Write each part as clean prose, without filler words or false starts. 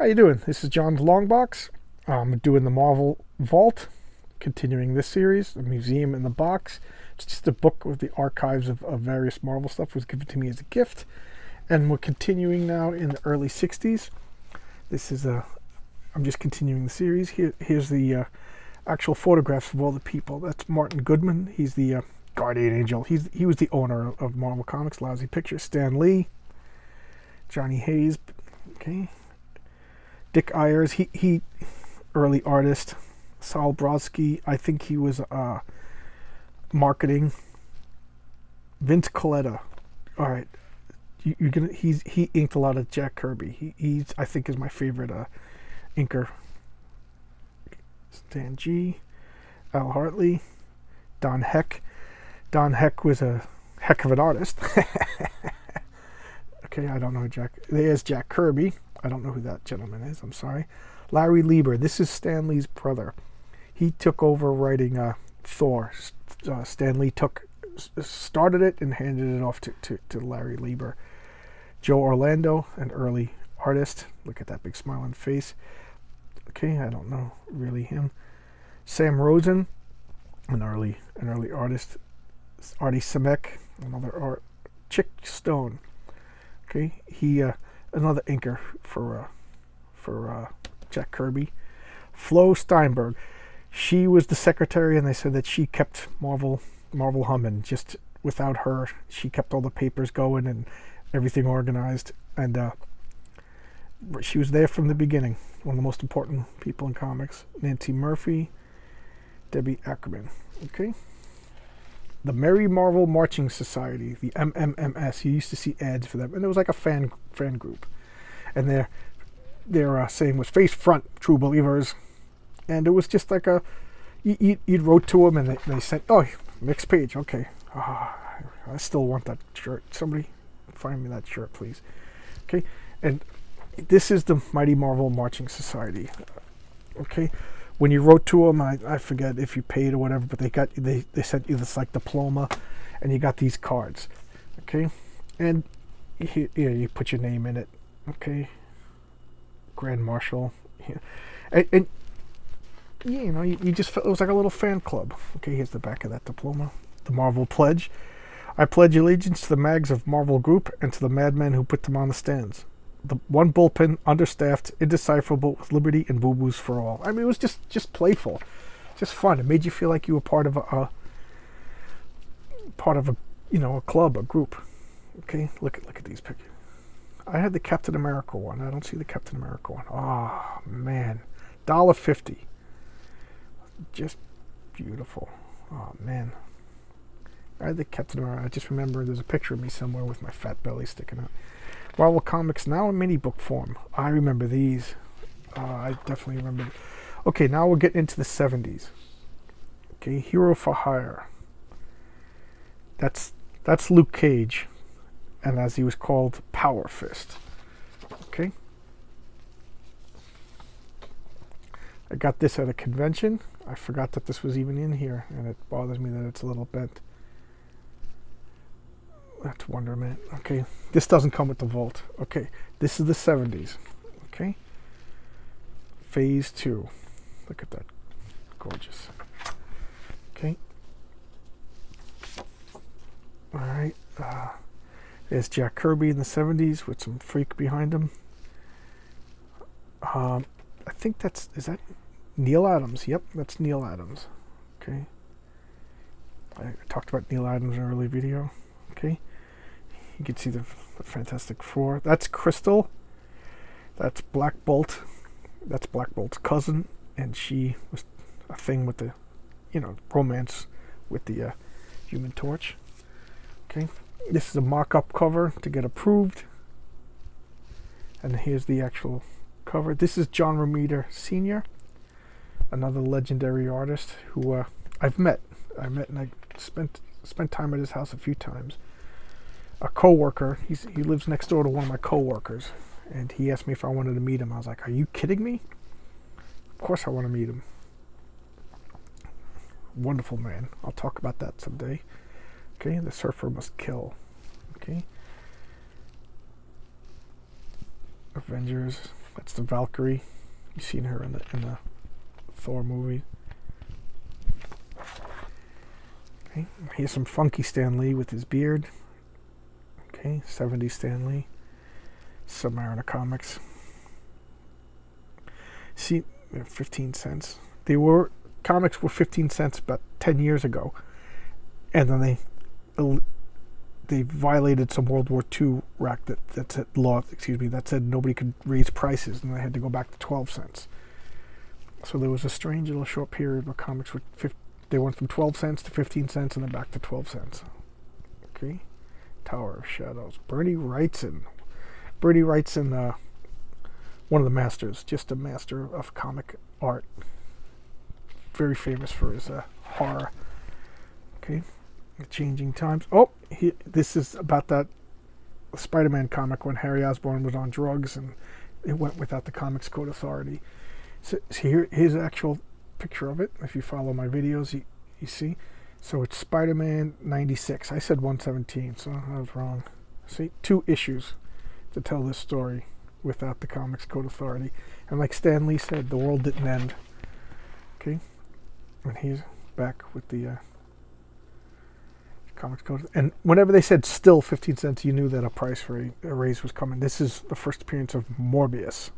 How you doing? This is John's Longbox. I'm doing the Marvel Vault, continuing this series, The Museum in the Box. It's just a book with the archives of various Marvel stuff. It was given to me as a gift. And we're continuing now in the early 60s. This is I'm just continuing the series. Here's the actual photographs of all the people. That's Martin Goodman. He's the guardian angel. He was the owner of Marvel Comics. Lousy Pictures. Stan Lee. Johnny Hayes. Okay. Dick Ayers, he early artist. Sal Brodsky, I think he was marketing. Vince Colletta, all right, he inked a lot of Jack Kirby. He's I think is my favorite inker. Stan G, Al Hartley, Don Heck. Don Heck was a heck of an artist. Okay, I don't know Jack. There's Jack Kirby. I don't know who that gentleman is. I'm sorry. Larry Lieber. This is Stan Lee's brother. He took over writing Thor. Stan Lee started it and handed it off to Larry Lieber. Joe Orlando, an early artist. Look at that big smiling face. Okay, I don't know really him. Sam Rosen, an early artist. Artie Simek, another art. Chick Stone. Okay, he another inker for Jack Kirby. Flo Steinberg, she was the secretary, and they said that she kept Marvel humming. Just without her, she kept all the papers going and everything organized. And she was there from the beginning. One of the most important people in comics. Nancy Murphy, Debbie Ackerman. Okay. The Merry Marvel Marching Society, the MMMS. You used to see ads for them, and it was like a fan group. And their saying was "Face front, true believers," and it was just like you'd wrote to them, and they said, "Oh, next page, okay." I still want that shirt. Somebody find me that shirt, please. Okay, and this is the Mighty Marvel Marching Society. Okay. When you wrote to them, I forget if you paid or whatever, but they sent you this like diploma, and you got these cards, okay, and you put your name in it, okay, Grand Marshal, yeah. And you just felt it was like a little fan club. Okay, here's the back of that diploma. The Marvel Pledge. I pledge allegiance to the mags of Marvel Group and to the madmen who put them on the stands. The one bullpen, understaffed, indecipherable, with liberty and boo-boos for all. I mean, it was just playful, just fun. It made you feel like you were part of a club, a group. Okay, look at these pictures. I had the Captain America one. I don't see the Captain America one. Oh man, $1.50. Just beautiful. Oh man. I had the Captain America. I just remember there's a picture of me somewhere with my fat belly sticking out. Marvel Comics now in mini book form. I remember these. I definitely remember. Okay, now we're getting into the 70s. Okay, Hero for Hire. That's Luke Cage, and as he was called, Power Fist. Okay. I got this at a convention. I forgot that this was even in here, and it bothers me that it's a little bent. That's Wonder Man. Okay, this doesn't come with the vault. Okay, this is the 70s. Okay, Phase 2. Look at that, gorgeous. Okay. All right. There's Jack Kirby in the 70s with some freak behind him. I think is that Neil Adams? Yep, that's Neil Adams. Okay. I talked about Neil Adams in an early video. Okay. You can see the Fantastic Four. That's Crystal. That's Black Bolt. That's Black Bolt's cousin, and she was a thing with the, romance with the Human Torch. Okay, this is a mock-up cover to get approved, and here's the actual cover. This is John Romita Sr., another legendary artist who I've met. And I spent time at his house a few times. A co-worker, he lives next door to one of my co-workers, and he asked me if I wanted to meet him. I was like, are you kidding me? Of course I want to meet him. Wonderful man. I'll talk about that someday. Okay, the Surfer Must Kill. Okay. Avengers. That's the Valkyrie. You've seen her in the Thor movie. Okay, here's some funky Stan Lee with his beard. Okay, 70s Stan Lee. Submariner Comics. See, 15 cents. Comics were 15 cents about 10 years ago, and then they violated some World War II that said nobody could raise prices, and they had to go back to 12 cents. So there was a strange little short period where comics they went from 12 cents to 15 cents and then back to 12 cents. Okay, Tower of Shadows. Bernie Wrightson, one of the masters, just a master of comic art. Very famous for his horror. Okay, The Changing Times. Oh, this is about that SpiderMan comic when Harry Osborn was on drugs and it went without the Comics Code Authority. So here's an actual picture of it. If you follow my videos, you see. So it's Spider-Man 96. I said 117, so I was wrong. See, 2 issues to tell this story without the Comics Code Authority. And like Stan Lee said, the world didn't end. Okay? And he's back with the Comics Code. And whenever they said still 15 cents, you knew that a price raise was coming. This is the first appearance of Morbius.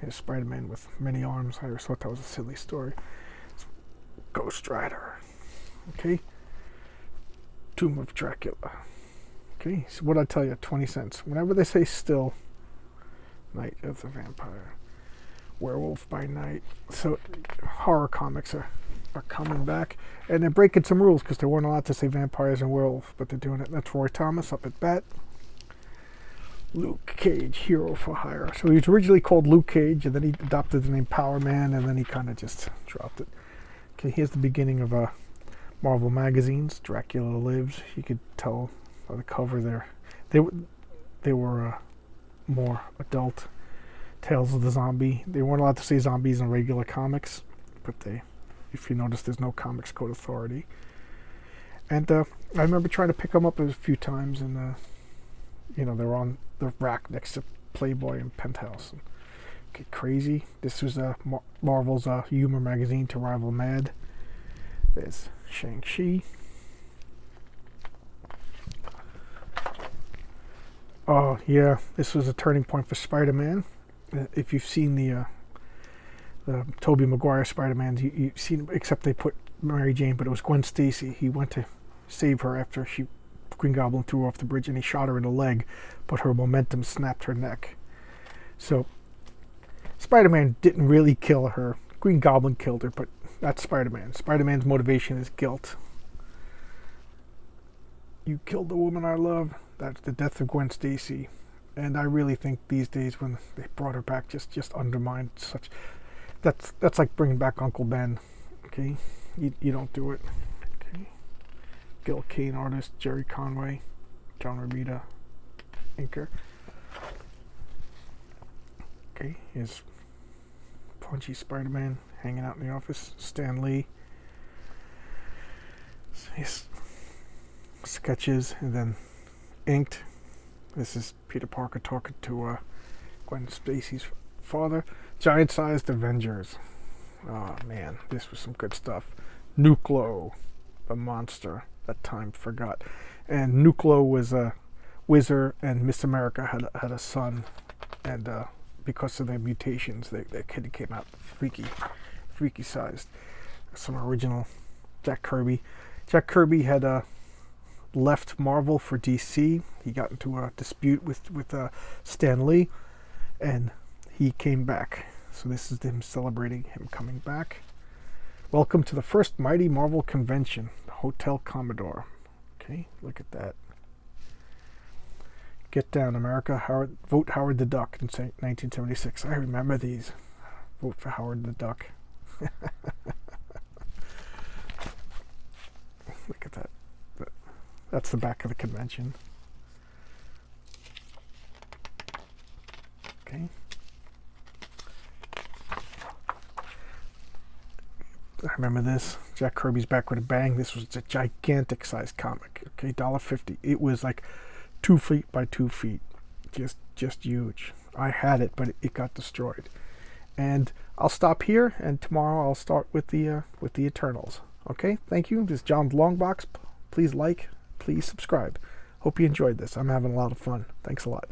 Here's Spider-Man with many arms. I always thought that was a silly story. It's Ghost Rider. Okay? Tomb of Dracula. Okay? So what I tell you, 20 cents. Whenever they say still, Night of the Vampire. Werewolf by Night. So horror comics are coming back, and they're breaking some rules because they weren't allowed to say vampires and werewolf, but they're doing it. That's Roy Thomas up at bat. Luke Cage, Hero for Hire. So he was originally called Luke Cage, and then he adopted the name Power Man, and then he kind of just dropped it. Okay, here's the beginning of Marvel magazines. Dracula Lives. You could tell by the cover there. They were more adult. Tales of the Zombie. They weren't allowed to say zombies in regular comics, but if you notice, there's no Comics Code Authority. And I remember trying to pick them up a few times, and they were on the rack next to Playboy and Penthouse. Okay, Crazy. This was Marvel's humor magazine to rival Mad. There's Shang-Chi. Oh yeah, this was a turning point for Spider-Man. If you've seen the Tobey Maguire Spider-Man, you've seen, except they put Mary Jane, but it was Gwen Stacy. He went to save her after Green Goblin threw her off the bridge, and he shot her in the leg, but her momentum snapped her neck. So Spider-Man didn't really kill her. Green Goblin killed her, but that's Spider-Man. Spider-Man's motivation is guilt. You killed the woman I love. That's the death of Gwen Stacy. And I really think these days when they brought her back just undermined such. That's like bringing back Uncle Ben. Okay, you don't do it. Okay, Gil Kane artist, Jerry Conway, John Romita inker. Okay, here's Punchy Spider-Man hanging out in the office. Stan Lee. His sketches and then inked. This is Peter Parker talking to Gwen Stacy's father. Giant-sized Avengers. Oh man, this was some good stuff. Nuclo, the monster that time forgot. And Nuclo was a wizard, and Miss America had a son, and because of their mutations, their kid came out freaky sized. Some original Jack Kirby. Jack Kirby had left Marvel for DC. He got into a dispute with Stan Lee, and he came back. So this is him celebrating him coming back. Welcome to the first Mighty Marvel Convention, the Hotel Commodore. Okay, look at that. Get down, America. Vote Howard the Duck in 1976. I remember these. Vote for Howard the Duck. Look at that. That's the back of the convention. Okay. I remember this. Jack Kirby's Back with a Bang. This was a gigantic size comic. Okay, $1.50. It was like 2 feet by 2 feet. Just huge. I had it, but it got destroyed. And I'll stop here, and tomorrow I'll start with the Eternals. Okay, thank you. This is John's Long Box. Please like, please subscribe. Hope you enjoyed this. I'm having a lot of fun. Thanks a lot.